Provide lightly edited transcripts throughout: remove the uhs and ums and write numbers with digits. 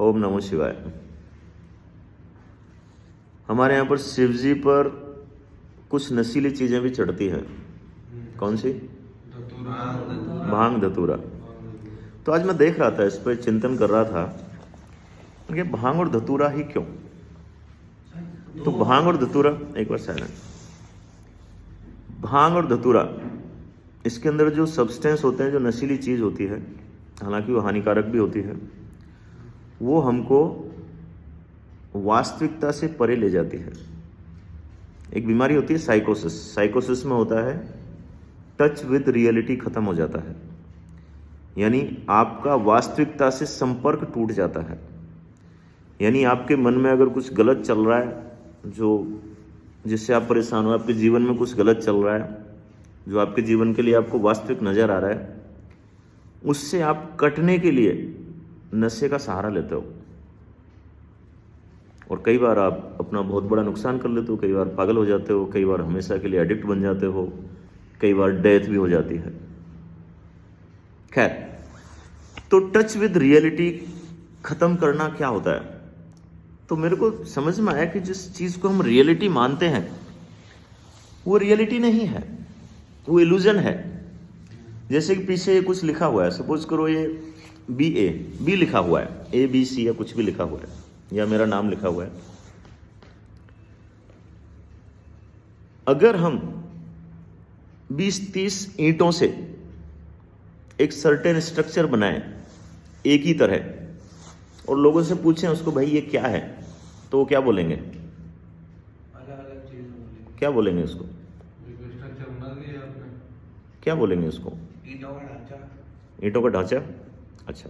ओम नमो शिवाय। हमारे यहाँ पर शिव जी पर कुछ नशीली चीज़ें भी चढ़ती हैं। कौन सी? भांग धतूरा। तो आज मैं देख रहा था, इस पर चिंतन कर रहा था कि भांग और धतूरा ही क्यों। तो भांग और धतूरा, एक बार साइलेंट। भांग और धतूरा, इसके अंदर जो सब्सटेंस होते हैं, जो नशीली चीज़ होती है, हालांकि वो हानिकारक भी होती है, वो हमको वास्तविकता से परे ले जाती है। एक बीमारी होती है साइकोसिस। साइकोसिस में होता है टच विद रियलिटी खत्म हो जाता है, यानी आपका वास्तविकता से संपर्क टूट जाता है। यानी आपके मन में अगर कुछ गलत चल रहा है, जो जिससे आप परेशान हो, आपके जीवन में कुछ गलत चल रहा है, जो आपके जीवन के लिए आपको वास्तविक नजर आ रहा है, उससे आप कटने के लिए नशे का सहारा लेते हो। और कई बार आप अपना बहुत बड़ा नुकसान कर लेते हो, कई बार पागल हो जाते हो, कई बार हमेशा के लिए एडिक्ट बन जाते हो, कई बार डेथ भी हो जाती है। खैर, तो टच विद रियलिटी खत्म करना क्या होता है? तो मेरे को समझ में आया कि जिस चीज को हम रियलिटी मानते हैं वो रियलिटी नहीं है, वो इल्यूजन है। जैसे कि पीछे कुछ लिखा हुआ है, सपोज करो ये बी लिखा हुआ है, ABC या कुछ भी लिखा हुआ है, या मेरा नाम लिखा हुआ है। अगर हम 20-30 ईंटों से एक सर्टेन स्ट्रक्चर बनाएं एक ही तरह, और लोगों से पूछें उसको, भाई ये क्या है, तो वो क्या बोलेंगे? अलग-अलग चीज बोलेंगे। क्या बोलेंगे उसको? स्ट्रक्चर बना दिया आपने। क्या बोलेंगे उसको? ईंटों का ढांचा। ईंटों का ढांचा। अच्छा,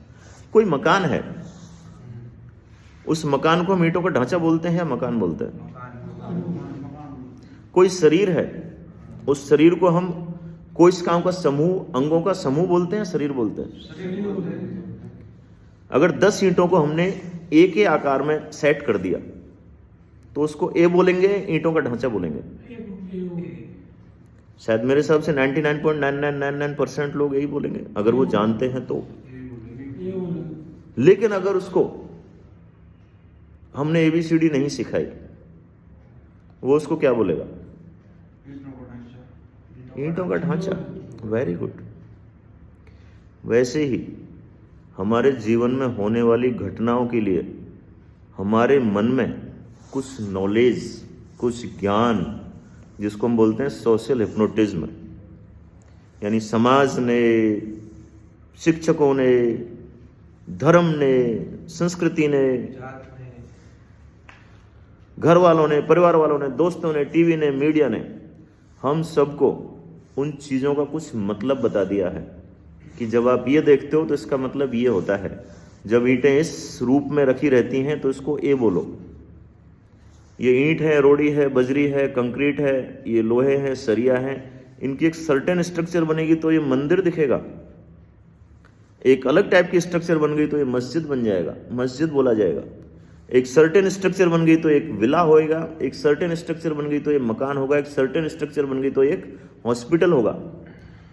कोई मकान है, उस मकान को हम ईंटों का ढांचा बोलते हैं या मकान बोलते हैं? कोई शरीर है, उस शरीर को हम कोई काम का समूह, अंगों का समूह बोलते हैं, शरीर बोलते हैं? अगर 10 ईंटों को हमने एक ही आकार में सेट कर दिया तो उसको ए बोलेंगे, ईंटों का ढांचा बोलेंगे? शायद मेरे हिसाब से 99.9999% लोग यही बोलेंगे, अगर वो जानते हैं तो। लेकिन अगर उसको हमने ABCD नहीं सिखाई, वो उसको क्या बोलेगा? ईंटों का ढांचा। Very good. वैसे ही हमारे जीवन में होने वाली घटनाओं के लिए हमारे मन में कुछ नॉलेज, कुछ ज्ञान, जिसको हम बोलते हैं सोशल हिप्नोटिज्म, यानी समाज ने, शिक्षकों ने, धर्म ने, संस्कृति ने, घर वालों ने, परिवार वालों ने, दोस्तों ने, टीवी ने, मीडिया ने, हम सबको उन चीज़ों का कुछ मतलब बता दिया है कि जब आप ये देखते हो तो इसका मतलब ये होता है। जब ईंटें इस रूप में रखी रहती हैं तो इसको ए बोलो। ये ईंट है, रोड़ी है, बजरी है, कंक्रीट है, ये लोहे हैं, सरिया है, इनकी एक सर्टेन स्ट्रक्चर बनेगी तो ये मंदिर दिखेगा। एक अलग टाइप की स्ट्रक्चर बन गई तो ये मस्जिद बन जाएगा, मस्जिद बोला जाएगा। एक सर्टेन स्ट्रक्चर बन गई तो एक विला होएगा, एक सर्टेन स्ट्रक्चर बन गई तो ये मकान होगा, एक सर्टेन स्ट्रक्चर बन गई तो एक हॉस्पिटल होगा,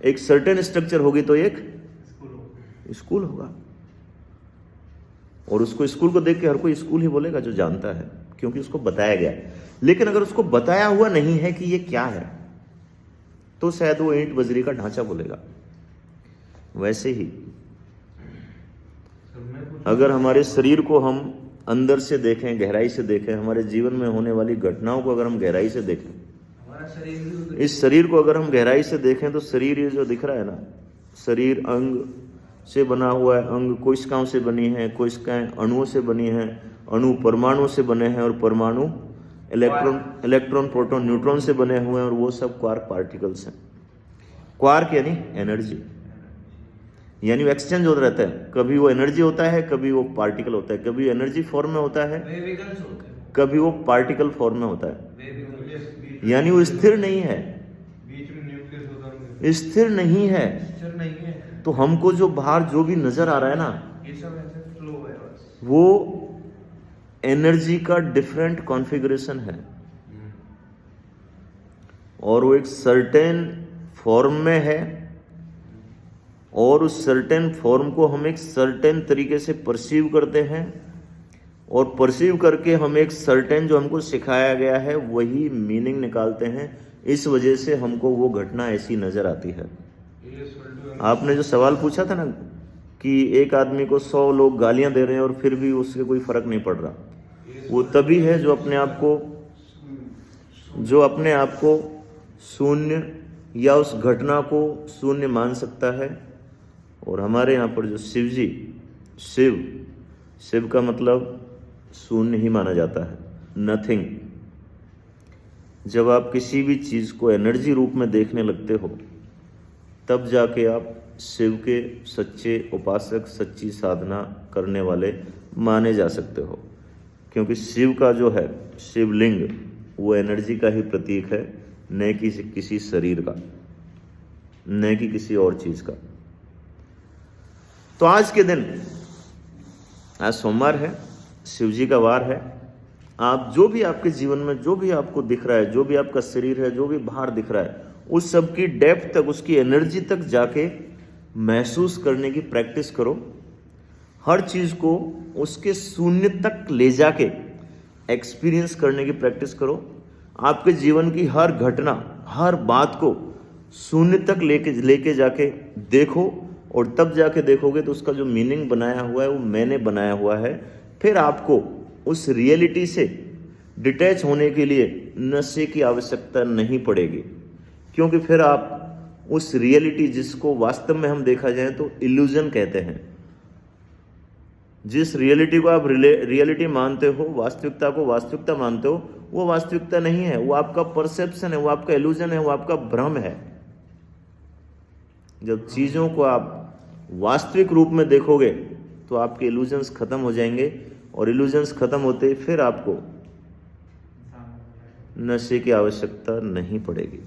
एक सर्टेन स्ट्रक्चर होगी तो एक स्कूल होगा। और उसको, स्कूल को देख के हर कोई स्कूल ही बोलेगा जो जानता है, क्योंकि उसको बताया गया है। लेकिन अगर उसको बताया हुआ नहीं है कि ये क्या है, तो शायद वो ईंट बजरी का ढांचा बोलेगा। वैसे ही अगर हमारे शरीर को हम अंदर से देखें, गहराई से देखें, हमारे जीवन में होने वाली घटनाओं को अगर हम गहराई से देखें, इस शरीर को अगर हम गहराई से देखें, तो शरीर ये जो दिख रहा है ना, शरीर अंग से बना हुआ है। अंग कोशिकाओं से बनी है, कोशिकाएं अणुओं से बनी हैं, अणु परमाणु से बने हैं, और परमाणु इलेक्ट्रॉन, प्रोटॉन, न्यूट्रॉन से बने हुए हैं, और वो सब क्वार्क पार्टिकल्स हैं। क्वार्क यानी एनर्जी, यानी वो एक्सचेंज होता रहता है। कभी वो एनर्जी होता है, कभी वो पार्टिकल होता है, कभी एनर्जी फॉर्म में होता है, कभी वो पार्टिकल फॉर्म में होता है। यानी वो स्थिर नहीं है, स्थिर नहीं है। तो हमको जो बाहर जो भी नजर आ रहा है ना, ये सब ऐसे फ्लो है बस। वो एनर्जी का डिफरेंट कॉन्फ़िगरेशन है, और वो एक सर्टेन फॉर्म में है, और उस सर्टेन फॉर्म को हम एक सर्टेन तरीके से परसीव करते हैं, और परसीव करके हम एक सर्टेन जो हमको सिखाया गया है वही मीनिंग निकालते हैं। इस वजह से हमको वो घटना ऐसी नज़र आती है। आपने जो सवाल पूछा था ना कि एक आदमी को 100 लोग गालियां दे रहे हैं और फिर भी उससे कोई फर्क नहीं पड़ रहा, वो तभी है जो अपने आप को शून्य या उस घटना को शून्य मान सकता है। और हमारे यहाँ पर जो शिव का मतलब शून्य ही माना जाता है, नथिंग। जब आप किसी भी चीज़ को एनर्जी रूप में देखने लगते हो तब जाके आप शिव के सच्चे उपासक, सच्ची साधना करने वाले माने जा सकते हो। क्योंकि शिव का जो है शिवलिंग वो एनर्जी का ही प्रतीक है, न कि किसी शरीर का, न कि किसी और चीज़ का। तो आज के दिन, आज सोमवार है, शिव जी का वार है। आप जो भी आपके जीवन में जो भी आपको दिख रहा है, जो भी आपका शरीर है, जो भी बाहर दिख रहा है, उस सब की डेप्थ तक, उसकी एनर्जी तक जाके महसूस करने की प्रैक्टिस करो। हर चीज़ को उसके शून्य तक ले जाके एक्सपीरियंस करने की प्रैक्टिस करो। आपके जीवन की हर घटना, हर बात को शून्य तक लेके जाके देखो, और तब जाके देखोगे तो उसका जो मीनिंग बनाया हुआ है वो मैंने बनाया हुआ है। फिर आपको उस रियलिटी से डिटैच होने के लिए नशे की आवश्यकता नहीं पड़ेगी, क्योंकि फिर आप उस रियलिटी, जिसको वास्तव में हम देखा जाए तो इल्यूजन कहते हैं, जिस रियलिटी को आप रियलिटी मानते हो, वास्तविकता को वास्तविकता मानते हो, वो वास्तविकता नहीं है, वो आपका परसेप्शन है, वो आपका इल्यूजन है, वो आपका भ्रम है। जब चीज़ों को आप वास्तविक रूप में देखोगे तो आपके इल्यूजन्स खत्म हो जाएंगे, और इल्यूजन्स खत्म होते ही फिर आपको नशे की आवश्यकता नहीं पड़ेगी।